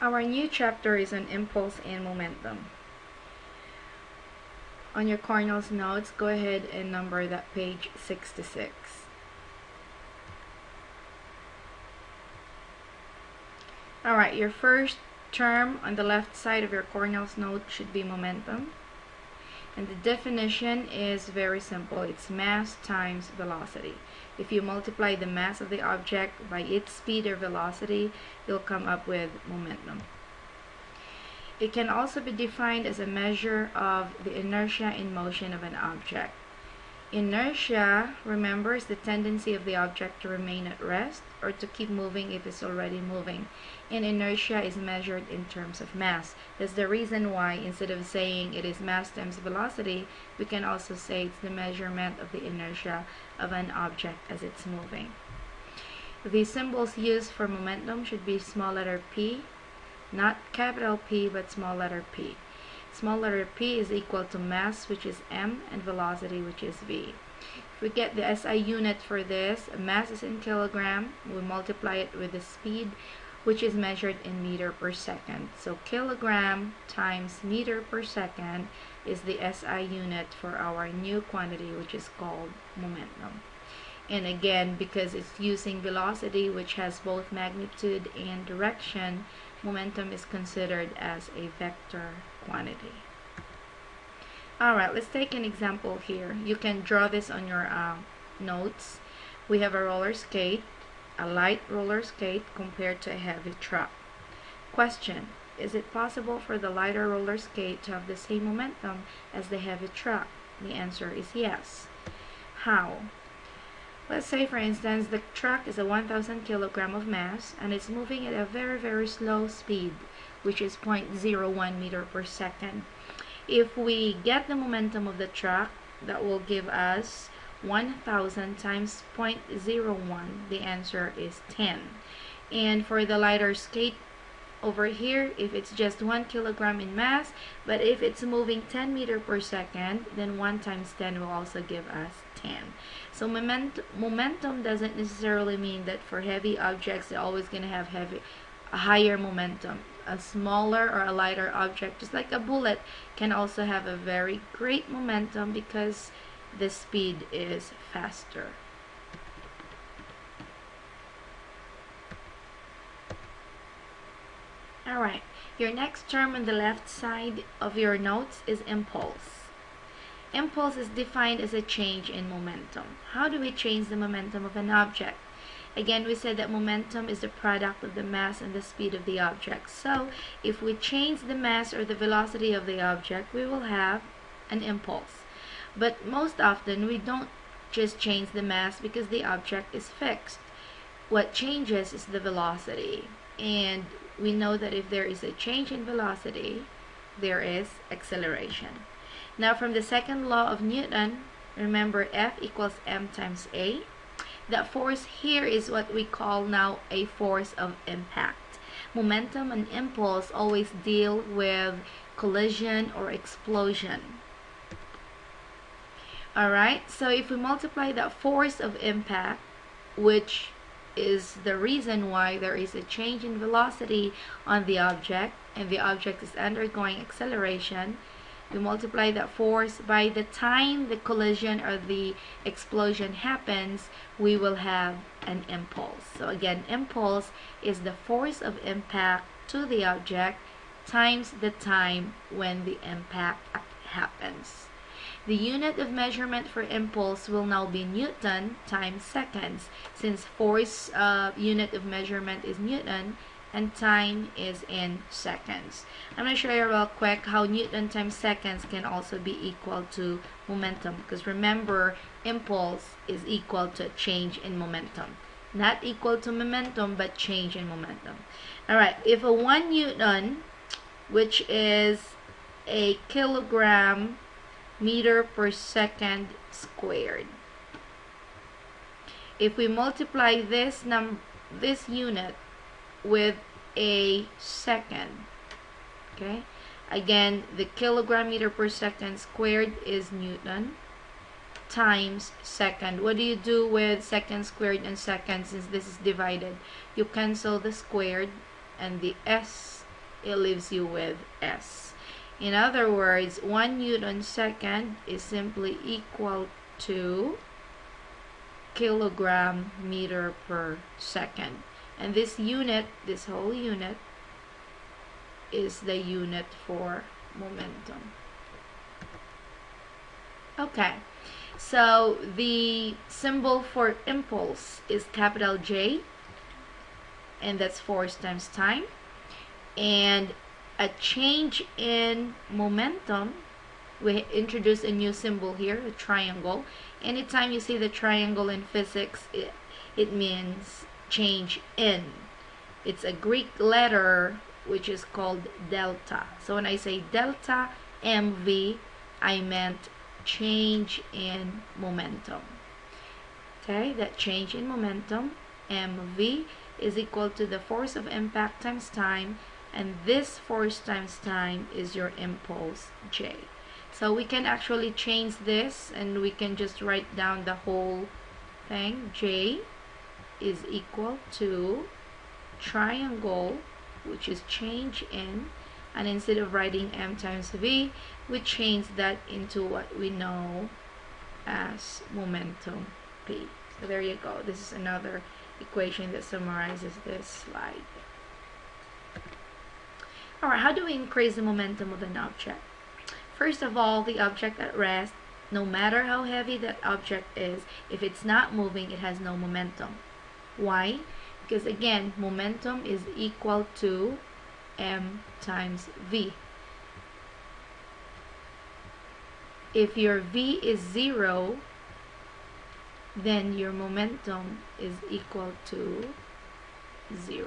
Our new chapter is on impulse and momentum. On your Cornell's notes, go ahead and number that page 66. Alright, your first term on the left side of your Cornell's note should be momentum. And the definition is very simple. It's mass times velocity. If you multiply the mass of the object by its speed or velocity, you'll come up with momentum. It can also be defined as a measure of the inertia in motion of an object. Inertia, remember, is the tendency of the object to remain at rest or to keep moving if it's already moving. And inertia is measured in terms of mass. That's the reason why instead of saying it is mass times velocity, we can also say it's the measurement of the inertia of an object as it's moving. The symbols used for momentum should be small letter P, not capital P, but small letter P. Small letter P is equal to mass, which is m, and velocity, which is v. If we get the SI unit for this, mass is in kilogram. We multiply it with the speed, which is measured in meter per second. So kilogram times meter per second is the SI unit for our new quantity, which is called momentum. And again, because it's using velocity, which has both magnitude and direction, momentum is considered as a vector quantity. Alright, let's take an example here. You can draw this on your notes. We have a roller skate, a light roller skate compared to a heavy truck. Question: is it possible for the lighter roller skate to have the same momentum as the heavy truck? The answer is yes. How? Let's say, for instance, the truck is a 1,000 kilogram of mass and it's moving at a very slow speed, which is 0.01 meter per second. If we get the momentum of the truck, that will give us 1,000 times 0.01. The answer is 10. And for the lighter skate over here, if it's just 1 kilogram in mass, but if it's moving 10 meter per second, then 1 times 10 will also give us 10. So momentum doesn't necessarily mean that for heavy objects they're always going to have a higher momentum. A smaller or a lighter object, just like a bullet, can also have a very great momentum because the speed is faster. Alright, your next term on the left side of your notes is impulse. Impulse is defined as a change in momentum. How do we change the momentum of an object? Again, we said that momentum is the product of the mass and the speed of the object. So, if we change the mass or the velocity of the object, we will have an impulse. But most often, we don't just change the mass because the object is fixed. What changes is the velocity. And we know that if there is a change in velocity, there is acceleration. Now, from the second law of Newton, remember F equals m times a. That force here is what we call now a force of impact. Momentum and impulse always deal with collision or explosion. Alright, so if we multiply that force of impact, which is the reason why there is a change in velocity on the object, and the object is undergoing acceleration, we multiply that force by the time the collision or the explosion happens, we will have an impulse. So again, impulse is the force of impact to the object times the time when the impact happens. The unit of measurement for impulse will now be Newton times seconds, since force unit of measurement is Newton and time is in seconds. I'm going to show you real quick how Newton times seconds can also be equal to momentum, because remember, impulse is equal to change in momentum. Not equal to momentum, but change in momentum. Alright, if a 1 Newton, which is a kilogram meter per second squared, if we multiply this unit with a second, okay, again, the kilogram meter per second squared is Newton times second. What do you do with second squared and second since this is divided? You cancel the squared and the s it leaves you with S. In other words, 1 Newton second is simply equal to kilogram meter per second. And this unit, this whole unit, is the unit for momentum. Okay, so the symbol for impulse is capital J, and that's force times time. And a change in momentum, we introduce a new symbol here, a triangle. Anytime you see the triangle in physics, it means change in. It's a Greek letter which is called delta. So when I say delta mv, I meant change in momentum. Okay, that change in momentum, mv, is equal to the force of impact times time, and this force times time is your impulse, J. So we can actually change this, and we can just write down the whole thing. J is equal to triangle, which is change in, and instead of writing m times v, we change that into what we know as momentum, p. So there you go. This is another equation that summarizes this slide. Alright, how do we increase the momentum of an object? First of all, the object at rest, no matter how heavy that object is, if it's not moving, it has no momentum. Why? Because again, momentum is equal to m times v. If your v is 0, then your momentum is equal to 0.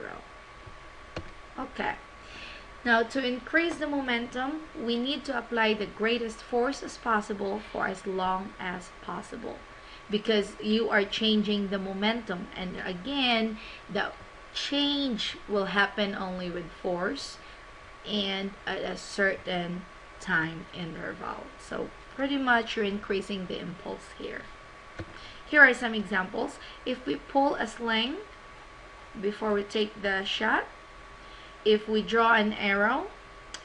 Okay. Now, to increase the momentum, we need to apply the greatest force as possible for as long as possible, because you are changing the momentum. And again, the change will happen only with force and at a certain time interval. So pretty much you're increasing the impulse here. Here are some examples. If we pull a sling before we take the shot, if we draw an arrow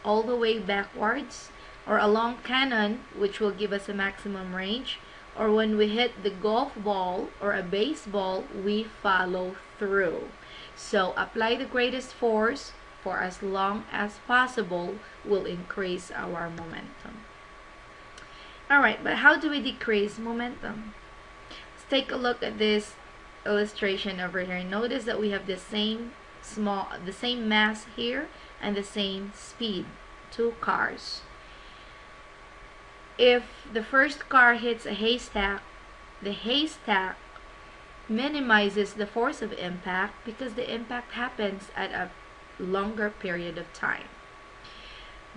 all the way backwards, or a long cannon, which will give us a maximum range, or when we hit the golf ball or a baseball, we follow through. So apply the greatest force for as long as possible will increase our momentum. Alright, but how do we decrease momentum? Let's take a look at this illustration over here. Notice that we have the same mass here and the same speed, 2 cars. If the first car hits a haystack, the haystack minimizes the force of impact because the impact happens at a longer period of time.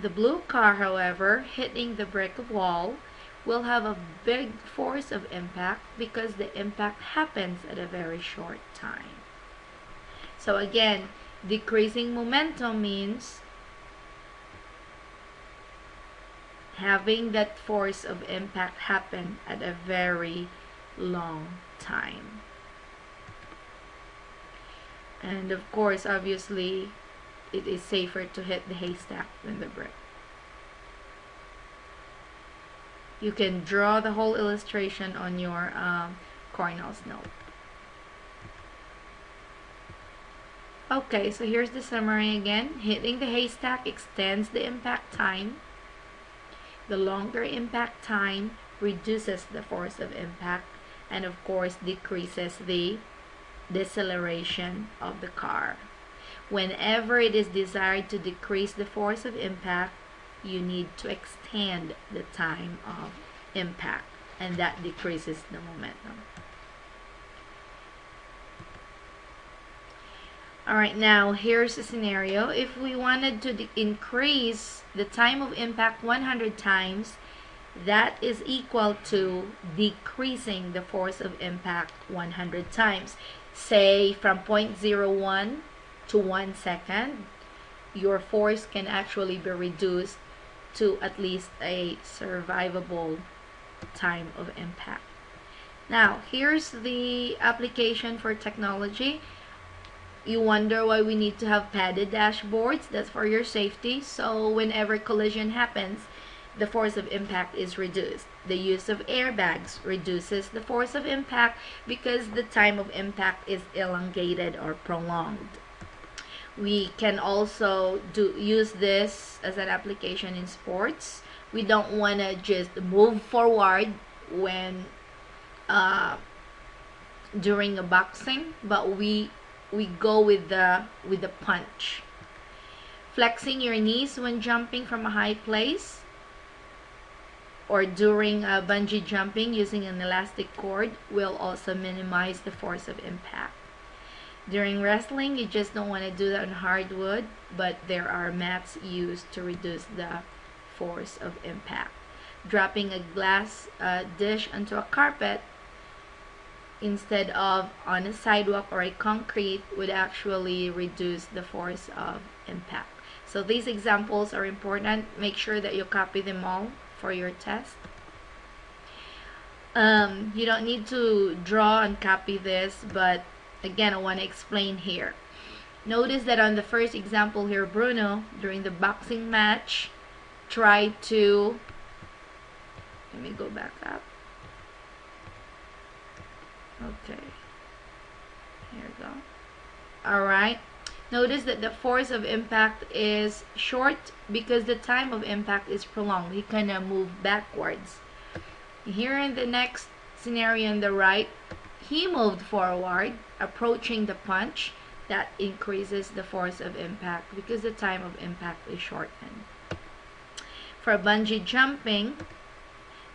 The blue car, however, hitting the brick wall will have a big force of impact because the impact happens at a very short time. So again, decreasing momentum means having that force of impact happen at a very long time. And of course, obviously, it is safer to hit the haystack than the brick. You can draw the whole illustration on your Cornell's note. Okay, so here's the summary again. Hitting the haystack extends the impact time. The longer impact time reduces the force of impact, and of course decreases the deceleration of the car. Whenever it is desired to decrease the force of impact, you need to extend the time of impact, and that decreases the momentum. Alright, now here's a scenario. If we wanted to increase the time of impact 100 times, that is equal to decreasing the force of impact 100 times. Say from 0.01 to 1 second, your force can actually be reduced to at least a survivable time of impact. Now, here's the application for technology. You wonder why we need to have padded dashboards. That's for your safety. So whenever collision happens, the force of impact is reduced. The use of airbags reduces the force of impact because the time of impact is elongated or prolonged. We can also use this as an application in sports. We don't want to just move forward when during a boxing, but we go with the punch. Flexing your knees when jumping from a high place or during bungee jumping using an elastic cord will also minimize the force of impact. During wrestling, you just don't want to do that on hardwood, but there are mats used to reduce the force of impact. Dropping a glass dish onto a carpet instead of on a sidewalk or a concrete would actually reduce the force of impact. So these examples are important. Make sure that you copy them all for your test. You don't need to draw and copy this, but again, I want to explain here. Notice that on the first example here, Bruno, during the boxing match, tried to, let me go back up. Okay, here we go. Alright, notice that the force of impact is short because the time of impact is prolonged. He kind of moved backwards. Here in the next scenario on the right, he moved forward, approaching the punch. That increases the force of impact because the time of impact is shortened. For bungee jumping,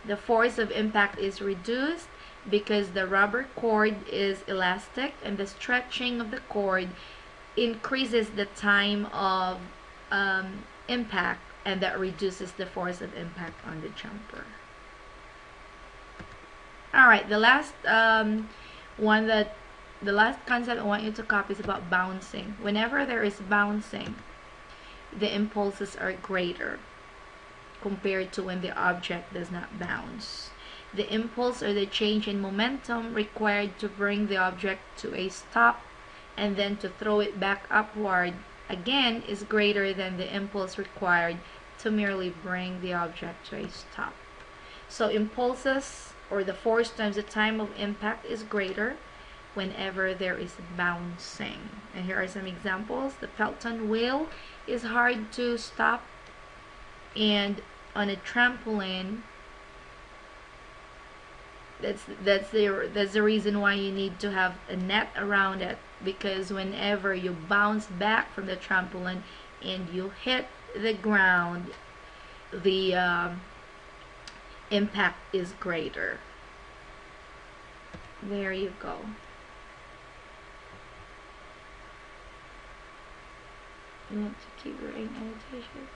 the force of impact is reduced because the rubber cord is elastic and the stretching of the cord increases the time of impact, and that reduces the force of impact on the jumper. Alright, the last concept I want you to copy is about bouncing. Whenever there is bouncing, the impulses are greater compared to when the object does not bounce. The impulse or the change in momentum required to bring the object to a stop and then to throw it back upward again is greater than the impulse required to merely bring the object to a stop. So impulses, or the force times the time of impact, is greater whenever there is bouncing. And here are some examples. The Pelton wheel is hard to stop, and on a trampoline, that's the reason why you need to have a net around it, because whenever you bounce back from the trampoline and you hit the ground, the impact is greater. There you go. You want to keep writing annotations?